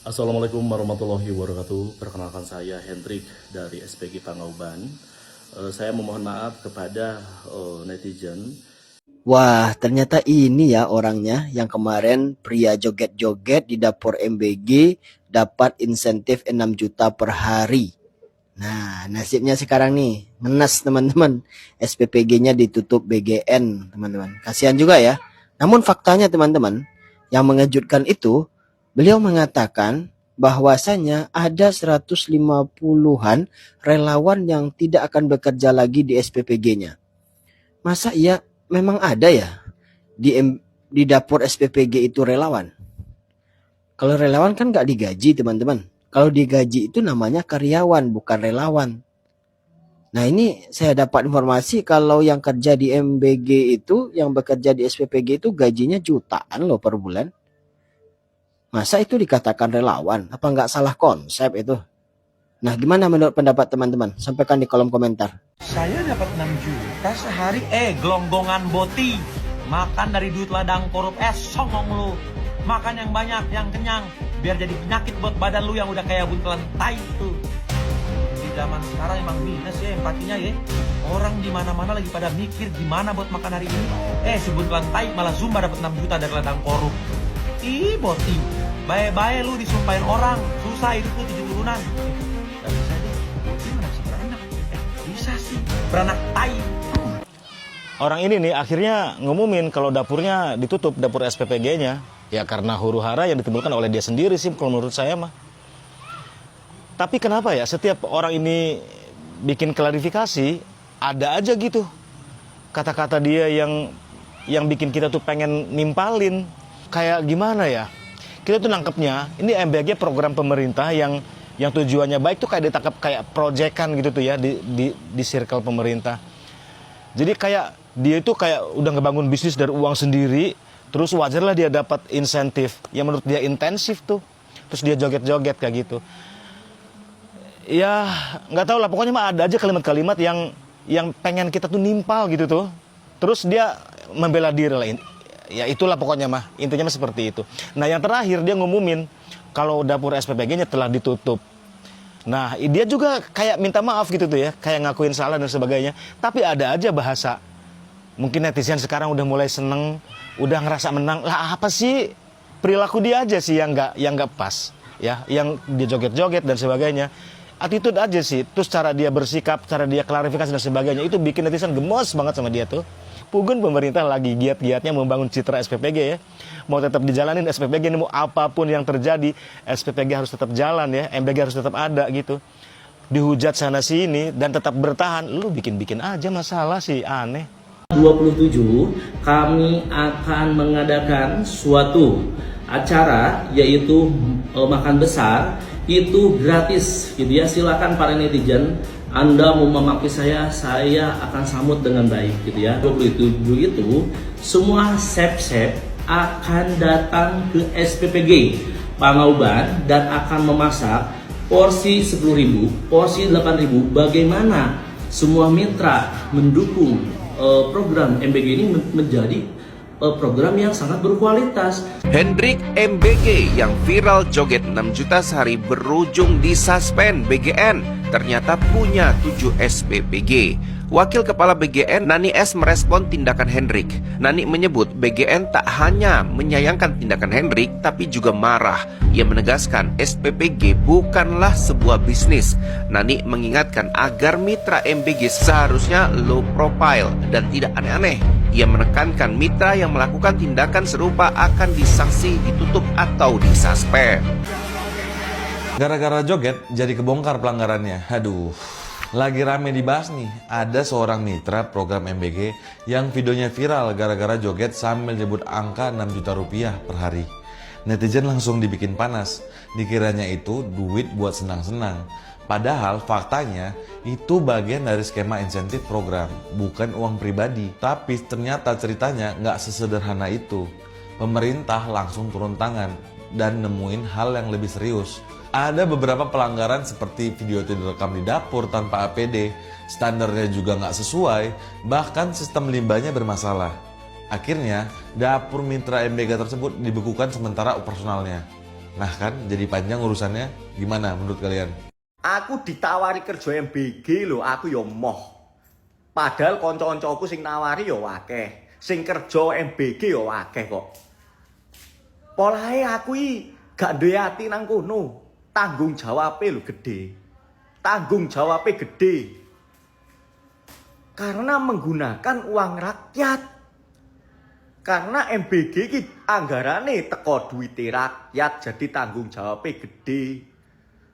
Assalamualaikum warahmatullahi wabarakatuh. Perkenalkan saya Hendrik dari SPG Pangauban. Saya memohon maaf kepada netizen. Wah, ternyata ini ya orangnya yang kemarin pria joget-joget di dapur MBG dapat insentif 6 juta per hari. Nah, nasibnya sekarang nih, menes teman-teman. SPPG-nya ditutup BGN, teman-teman. Kasihan juga ya. Namun faktanya teman-teman, yang mengejutkan itu, beliau mengatakan bahwasanya ada 150-an relawan yang tidak akan bekerja lagi di SPPG-nya. Masa iya memang ada ya di dapur SPPG itu relawan? Kalau relawan kan nggak digaji teman-teman. Kalau digaji itu namanya karyawan bukan relawan. Nah ini saya dapat informasi kalau yang kerja di MBG itu, yang bekerja di SPPG itu gajinya jutaan loh per bulan. Masa itu dikatakan relawan? Apa nggak salah konsep itu? Nah gimana menurut pendapat teman-teman? Sampaikan di kolom komentar. Saya dapat 6 juta sehari, gelonggongan boti. Makan dari duit ladang korup, songong lu. Makan yang banyak, yang kenyang. Biar jadi penyakit buat badan lu yang udah kayak buntelan tai itu. Di zaman sekarang emang minus ya empatinya ya. Orang di mana-mana lagi pada mikir gimana buat makan hari ini. Si buntelan tai malah zumba dapat 6 juta dari ladang korup. Ih, boti. Bae-bae lu disumpahin orang. Susah hidup lu 7 turunan. Gak bisa deh. Boti mana bisa beranak? Bisa sih. Beranak tai. Orang ini nih akhirnya ngumumin kalau dapurnya ditutup, dapur SPPG-nya. Ya karena huru-hara yang ditimbulkan oleh dia sendiri sih kalau menurut saya mah. Tapi kenapa ya setiap orang ini bikin klarifikasi, ada aja gitu kata-kata dia yang bikin kita tuh pengen nimpalin. Kayak gimana ya? Kita tuh nangkepnya, ini MBG program pemerintah yang tujuannya baik tuh kayak ditangkap kayak proyekan gitu tuh ya di circle pemerintah. Jadi kayak dia itu kayak udah ngebangun bisnis dari uang sendiri, terus wajarlah dia dapat insentif yang menurut dia intensif tuh. Terus dia joget-joget kayak gitu. Ya nggak tahu lah, pokoknya mah ada aja kalimat-kalimat yang pengen kita tuh nimpal gitu tuh. Terus dia membela diri lah. Ya itulah pokoknya mah, intinya mah seperti itu. Nah yang terakhir dia ngumumin kalau dapur SPPG-nya telah ditutup. Nah dia juga kayak minta maaf gitu tuh ya, kayak ngakuin salah dan sebagainya. Tapi ada aja bahasa, mungkin netizen sekarang udah mulai seneng, udah ngerasa menang. Lah apa sih perilaku dia aja sih yang nggak pas, ya, yang dia joget-joget dan sebagainya. Attitude aja sih, terus cara dia bersikap, cara dia klarifikasi dan sebagainya, itu bikin netizen gemes banget sama dia tuh. Pugun pemerintah lagi giat-giatnya membangun citra SPPG ya. Mau tetap dijalanin SPPG ini, mau apapun yang terjadi, SPPG harus tetap jalan ya, MBG harus tetap ada gitu. Dihujat sana sini dan tetap bertahan, lu bikin-bikin aja masalah sih, aneh. 27 kami akan mengadakan suatu acara yaitu makan besar, itu gratis gitu ya. Silakan para netizen, Anda mau memaki saya akan sambut dengan baik gitu ya. 27 itu semua chef-chef akan datang ke SPPG Pangauban dan akan memasak porsi 10.000, porsi 8.000. Bagaimana semua mitra mendukung program MBG ini menjadi program yang sangat berkualitas. Hendrik MBG yang viral joget 6 juta sehari berujung disuspend BGN, ternyata punya 7 SPPG. Wakil Kepala BGN Nani S merespon tindakan Hendrik. Nani menyebut BGN tak hanya menyayangkan tindakan Hendrik, tapi juga marah. Ia menegaskan SPPG bukanlah sebuah bisnis. Nani mengingatkan agar mitra MBG seharusnya low profile dan tidak aneh-aneh. Ia menekankan mitra yang melakukan tindakan serupa akan disanksi, ditutup atau disuspend. Gara-gara joget jadi kebongkar pelanggarannya. Aduh, lagi rame dibahas nih. Ada seorang mitra program MBG yang videonya viral gara-gara joget sambil nyebut angka 6 juta rupiah per hari. Netizen langsung dibikin panas. Dikiranya itu duit buat senang-senang. Padahal faktanya itu bagian dari skema insentif program, bukan uang pribadi. Tapi ternyata ceritanya nggak sesederhana itu. Pemerintah langsung turun tangan dan nemuin hal yang lebih serius. Ada beberapa pelanggaran seperti video itu direkam di dapur tanpa APD, standarnya juga nggak sesuai, bahkan sistem limbahnya bermasalah. Akhirnya, dapur mitra MBG tersebut dibekukan sementara operasionalnya. Nah kan, jadi panjang urusannya. Gimana menurut kalian? Aku ditawari kerja MBG lho, aku yo moh. Padahal kanca-kancaku sing nawari yo akeh, sing kerja MBG yo akeh kok. Polahe aku iki gak duwe ati nang kono. Tanggung jawabe lho gede. Tanggung jawabe gede. Karena menggunakan uang rakyat. Karena MBG iki anggarane teko duwite rakyat, jadi tanggung jawabe gede.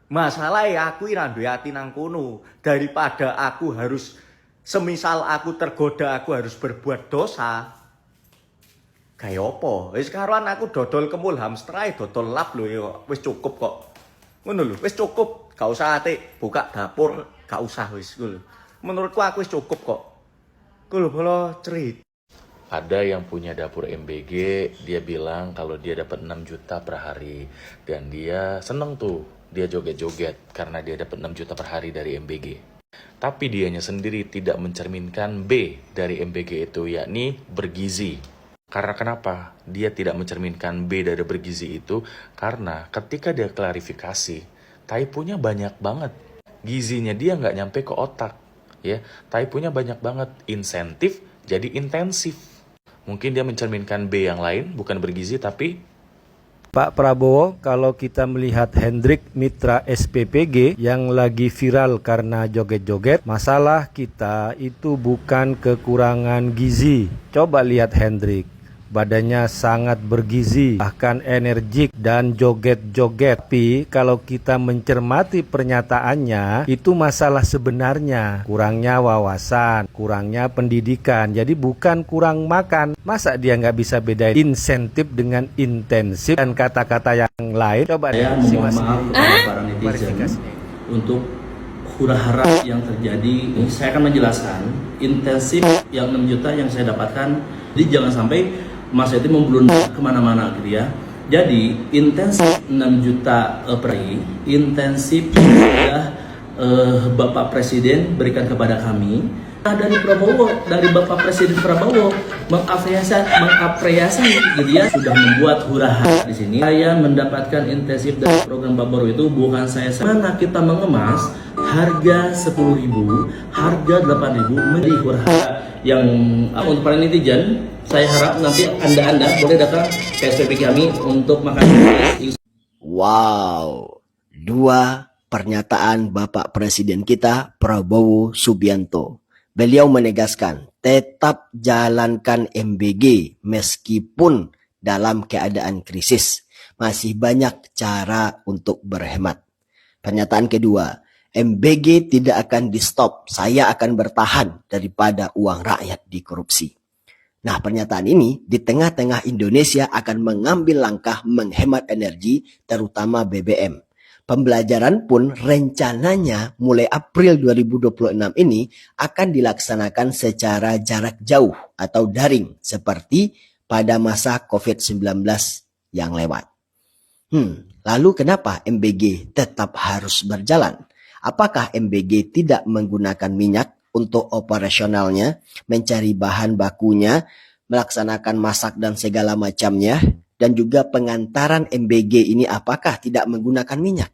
Masalahnya aku ora duwe ati nang kono. Daripada aku harus, semisal aku tergoda aku harus berbuat dosa. Kayak apa? Wis karuan aku dodol kemul hamster ae, dodol lap lho ya. Wis cukup kok. Ngono lho, wis cukup. Gak usah ate buka dapur, gak usah wis ngono. Menurutku aku wis cukup kok. Kulo bolo cerit. Ada yang punya dapur MBG, dia bilang kalau dia dapat 6 juta per hari. Dan dia seneng tuh, dia joget-joget karena dia dapat 6 juta per hari dari MBG. Tapi dianya sendiri tidak mencerminkan B dari MBG itu, yakni bergizi. Karena kenapa? Dia tidak mencerminkan B dari bergizi itu karena ketika dia klarifikasi, typonya banyak banget. Gizinya dia nggak nyampe ke otak. Ya, typonya banyak banget. Insentif jadi intensif. Mungkin dia mencerminkan B yang lain, bukan bergizi tapi Pak Prabowo, kalau kita melihat Hendrik Mitra SPPG yang lagi viral karena joget-joget, masalah kita itu bukan kekurangan gizi. Coba lihat Hendrik, badannya sangat bergizi, bahkan energik dan joget-joget. Tapi kalau kita mencermati pernyataannya, itu masalah sebenarnya kurangnya wawasan, kurangnya pendidikan. Jadi bukan kurang makan. Masa dia nggak bisa bedain insentif dengan intensif dan kata-kata yang lain? Coba Saya deh, mohon simak maaf sendiri. kepada para netizen Klarifikasinya. untuk hura-hara yang terjadi. Saya akan menjelaskan intensif yang 6 juta yang saya dapatkan. Jadi jangan sampai Mas itu memblunda kemana-mana gitu ya. Jadi intensif 6 juta per hari, intensif sudah Bapak Presiden berikan kepada kami. Dari Prabowo, dari Bapak Presiden Prabowo mengapresiasi gitu ya, sudah membuat hura-hara di sini. Saya mendapatkan intensif dari program Pak Baru itu bukan saya. Mana kita mengemas harga 10.000, harga 8.000 menjadi hura-hara yang untuk para netizen. Saya harap nanti Anda boleh datang ke SPP kami untuk makan. Wow, dua pernyataan Bapak Presiden kita Prabowo Subianto. Beliau menegaskan tetap jalankan MBG meskipun dalam keadaan krisis. Masih banyak cara untuk berhemat. Pernyataan kedua, MBG tidak akan di stop. Saya akan bertahan daripada uang rakyat dikorupsi. Nah, pernyataan ini di tengah-tengah Indonesia akan mengambil langkah menghemat energi, terutama BBM. Pembelajaran pun rencananya mulai April 2026 ini akan dilaksanakan secara jarak jauh atau daring seperti pada masa COVID-19 yang lewat. Lalu kenapa MBG tetap harus berjalan? Apakah MBG tidak menggunakan minyak untuk operasionalnya, mencari bahan bakunya, melaksanakan masak dan segala macamnya, dan juga pengantaran MBG ini apakah tidak menggunakan minyak?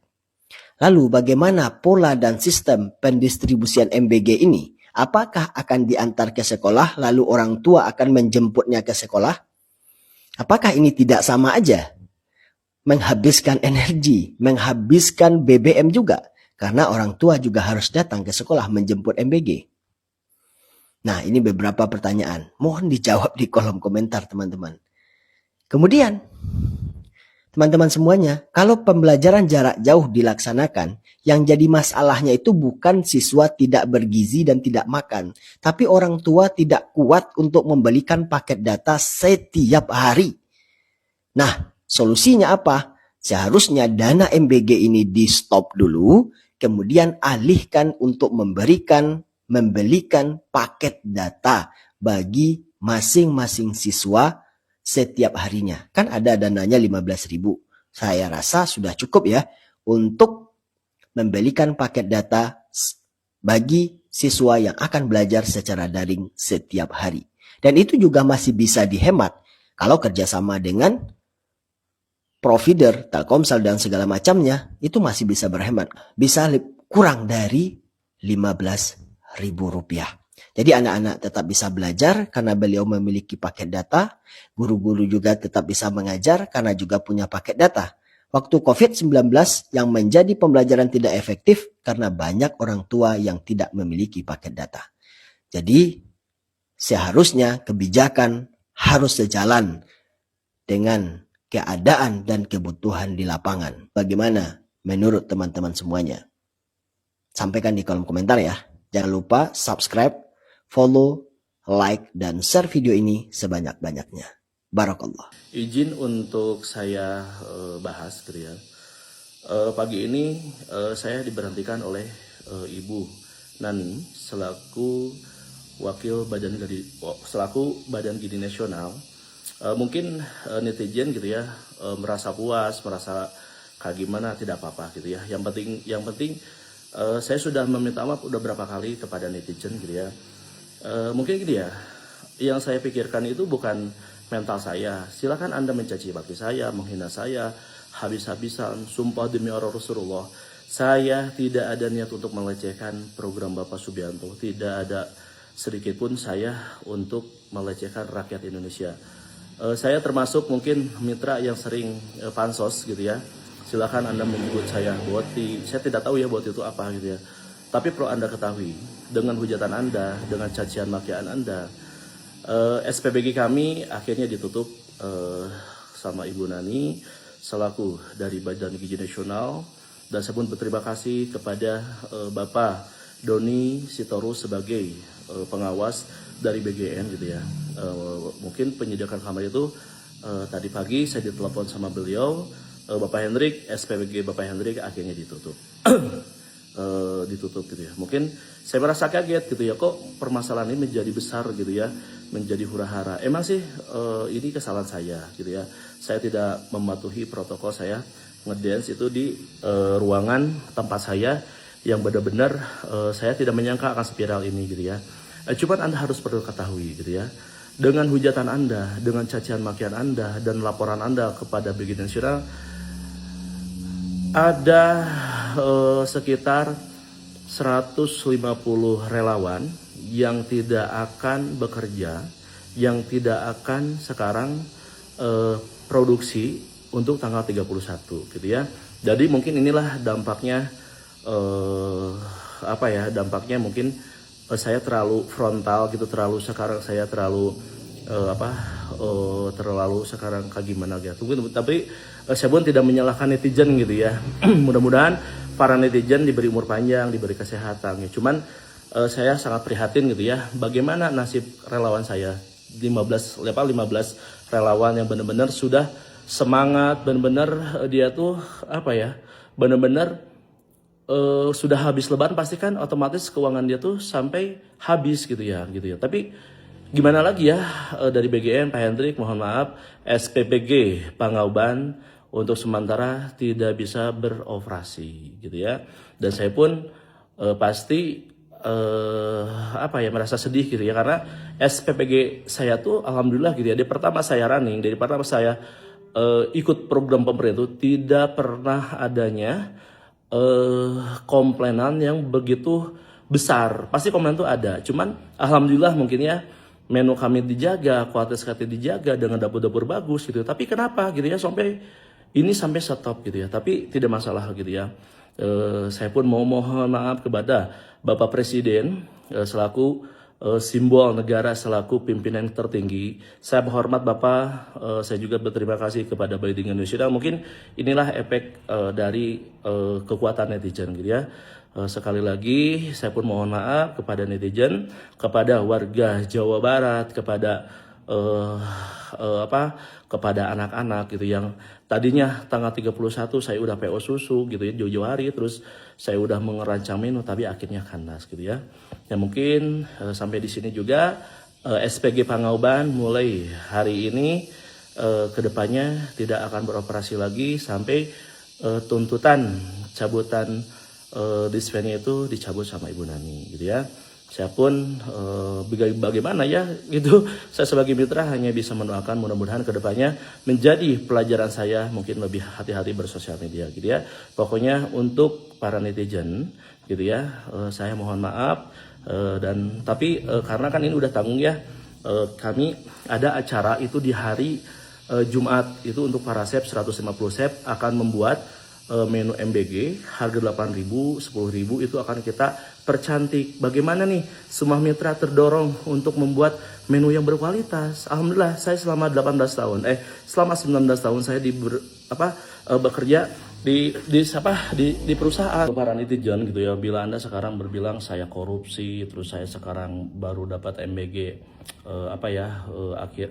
Lalu bagaimana pola dan sistem pendistribusian MBG ini? Apakah akan diantar ke sekolah lalu orang tua akan menjemputnya ke sekolah? Apakah ini tidak sama aja? Menghabiskan energi, menghabiskan BBM juga. Karena orang tua juga harus datang ke sekolah menjemput MBG. Nah, ini beberapa pertanyaan. Mohon dijawab di kolom komentar, teman-teman. Kemudian, teman-teman semuanya, kalau pembelajaran jarak jauh dilaksanakan, yang jadi masalahnya itu bukan siswa tidak bergizi dan tidak makan, tapi orang tua tidak kuat untuk membelikan paket data setiap hari. Nah, solusinya apa? Seharusnya dana MBG ini di stop dulu, kemudian alihkan untuk membelikan paket data bagi masing-masing siswa setiap harinya. Kan ada dananya 15.000. Saya rasa sudah cukup ya untuk membelikan paket data bagi siswa yang akan belajar secara daring setiap hari. Dan itu juga masih bisa dihemat kalau kerjasama dengan provider, Telkomsel dan segala macamnya itu masih bisa berhemat. Bisa kurang dari Rp15.000. Jadi anak-anak tetap bisa belajar karena beliau memiliki paket data. Guru-guru juga tetap bisa mengajar karena juga punya paket data. Waktu COVID-19 yang menjadi pembelajaran tidak efektif karena banyak orang tua yang tidak memiliki paket data. Jadi seharusnya kebijakan harus sejalan dengan keadaan dan kebutuhan di lapangan. Bagaimana menurut teman-teman semuanya? Sampaikan di kolom komentar ya. Jangan lupa subscribe, follow, like, dan share video ini sebanyak-banyaknya. Barakallah. Izin untuk saya bahas gitu ya. Pagi ini saya diberhentikan oleh Ibu Nani selaku Badan Gizi Nasional. Mungkin netizen gitu ya merasa puas, merasa kayak gimana, tidak apa-apa gitu ya. Yang penting saya sudah meminta maaf udah berapa kali kepada netizen gitu ya. Mungkin gitu ya. Yang saya pikirkan itu bukan mental saya. Silakan Anda mencaci maki saya, menghina saya habis-habisan. Sumpah demi orang Rasulullah, saya tidak ada niat untuk melecehkan program Bapak Subianto. Tidak ada sedikit pun saya untuk melecehkan rakyat Indonesia. Saya termasuk mungkin mitra yang sering pansos gitu ya. Silakan Anda menyebut saya boti. Saya tidak tahu ya boti itu apa gitu ya. Tapi perlu Anda ketahui, dengan hujatan Anda, dengan cacian makian Anda, SPBG kami akhirnya ditutup sama Ibu Nani selaku dari Badan Gizi Nasional. Dan saya pun berterima kasih kepada Bapak Doni Sitorus sebagai pengawas dari BGN gitu ya. Mungkin penyediakan kamar itu tadi pagi saya ditelepon sama beliau, Bapak Hendrik, SPBG Bapak Hendrik akhirnya ditutup. Ditutup gitu ya. Mungkin saya merasa kaget gitu ya, kok permasalahan ini menjadi besar gitu ya, menjadi hura-hara. Emang sih ini kesalahan saya gitu ya. Saya tidak mematuhi protokol, saya ngedance itu di ruangan tempat saya yang benar-benar saya tidak menyangka akan spiral ini gitu ya. Cuman Anda harus perlu ketahui gitu ya. Dengan hujatan Anda, dengan cacian makian Anda dan laporan Anda kepada BGN Nasional, ada sekitar 150 relawan yang tidak akan bekerja, yang tidak akan sekarang produksi untuk tanggal 31 gitu ya. Jadi mungkin inilah dampaknya dampaknya mungkin saya terlalu frontal gitu, sekarang saya terlalu sekarang kayak gimana gitu. Tapi saya pun tidak menyalahkan netizen gitu ya. Mudah-mudahan para netizen diberi umur panjang, diberi kesehatan ya. Cuman saya sangat prihatin gitu ya. Bagaimana nasib relawan saya? 15 relawan yang benar-benar sudah semangat, benar-benar dia tuh benar-benar sudah habis lebaran, pasti kan otomatis keuangan dia tuh sampai habis gitu ya. Tapi gimana lagi ya, dari BGN Pak Hendrik mohon maaf, SPPG Pangauban untuk sementara tidak bisa beroperasi gitu ya. Dan saya pun pasti merasa sedih gitu ya, karena SPPG saya tuh alhamdulillah gitu ya, dari pertama saya running, dari pertama saya ikut program pemerintah itu tidak pernah adanya komplainan yang begitu besar. Pasti komplain itu ada, cuman alhamdulillah mungkin ya menu kami dijaga, kualitas kami dijaga dengan dapur-dapur bagus gitu. Tapi kenapa gitu ya sampai stop gitu ya. Tapi tidak masalah gitu ya. Saya pun mau mohon maaf kepada Bapak Presiden selaku simbol negara, selaku pimpinan tertinggi. Saya hormat Bapak, saya juga berterima kasih kepada BGN Nasional. Mungkin inilah efek dari kekuatan netizen gitu ya. Sekali lagi saya pun mohon maaf kepada netizen, kepada warga Jawa Barat, kepada kepada anak-anak gitu yang tadinya tanggal 31 saya udah PO susu gitu ya jauh-jauh hari, terus saya udah mengerancang menu tapi akhirnya kandas gitu ya. Ya mungkin sampai di sini juga SPG Pangauban mulai hari ini kedepannya tidak akan beroperasi lagi sampai tuntutan cabutan dispennya itu dicabut sama Ibu Nani gitu ya. Saya pun bagaimana ya gitu, saya sebagai mitra hanya bisa mendoakan mudah-mudahan kedepannya menjadi pelajaran saya mungkin lebih hati-hati bersosial media gitu ya. Pokoknya untuk para netizen gitu ya, saya mohon maaf tapi karena kan ini udah tanggung ya, kami ada acara itu di hari Jumat itu untuk para chef 150 chef akan membuat menu MBG harga 8.000, 10.000 itu akan kita percantik. Bagaimana nih semua mitra terdorong untuk membuat menu yang berkualitas. Alhamdulillah saya selama 18 tahun selama 19 tahun saya bekerja di perusahaan. Para netizen gitu ya, bila Anda sekarang berbilang saya korupsi, terus saya sekarang baru dapat MBG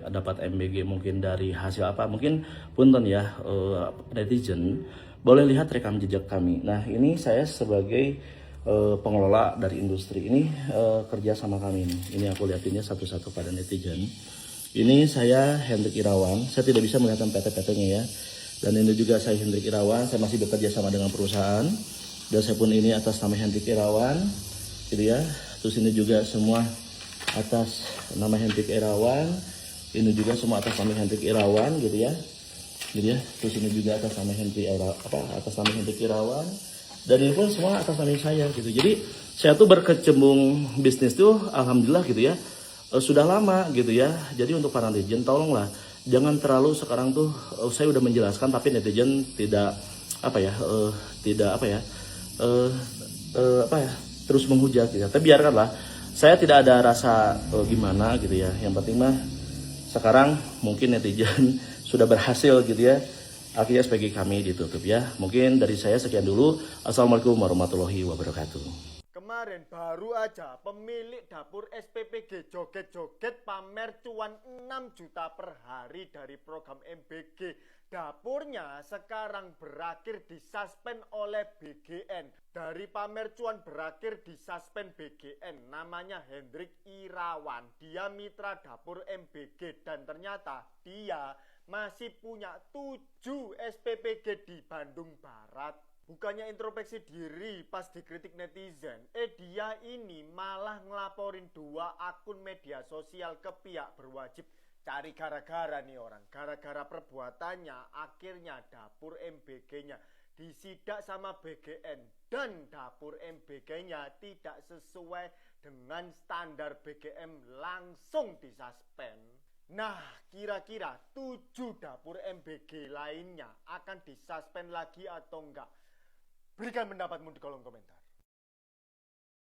dapat MBG mungkin dari hasil apa, mungkin punten ya netizen, boleh lihat rekam jejak kami. Nah, ini saya sebagai pengelola dari industri ini kerja sama kami ini. Ini aku lihatinnya satu-satu pada netizen. Ini saya Hendrik Irawan. Saya tidak bisa melihat PT-PT-nya ya. Dan ini juga saya Hendrik Irawan. Saya masih bekerja sama dengan perusahaan. Dan saya pun ini atas nama Hendrik Irawan, gitu ya. Terus ini juga semua atas nama Hendrik Irawan. Ini juga semua atas nama Hendrik Irawan, gitu ya. Gitu ya. Terus ini juga atas nama Hendrik Irawan. Dan ini pun semua atas nama saya gitu. Jadi saya tuh berkecimpung bisnis tuh alhamdulillah gitu ya. Sudah lama gitu ya. Jadi untuk para netizen tolonglah jangan terlalu sekarang tuh saya udah menjelaskan tapi netizen tidak terus menghujat gitu. Tapi biarkanlah. Saya tidak ada rasa gimana gitu ya. Yang penting mah sekarang mungkin netizen sudah berhasil gitu ya. Akhirnya SPG kami ditutup ya. Mungkin dari saya sekian dulu. Assalamualaikum warahmatullahi wabarakatuh. Kemarin baru aja pemilik dapur SPPG joget-joget pamer cuan 6 juta per hari dari program MBG. Dapurnya sekarang berakhir disuspend oleh BGN. Dari pamer cuan berakhir disuspend BGN. Namanya Hendrik Irawan. Dia mitra dapur MBG dan ternyata dia masih punya 7 SPPG di Bandung Barat. Bukannya introspeksi diri pas dikritik netizen, dia ini malah ngelaporin 2 akun media sosial ke pihak berwajib. Cari gara-gara nih orang. Gara-gara perbuatannya akhirnya dapur MBG-nya disidak sama BGN. Dan dapur MBG-nya tidak sesuai dengan standar BGM langsung disuspend. Nah, kira-kira 7 dapur MBG lainnya akan disuspend lagi atau enggak? Berikan pendapatmu di kolom komentar.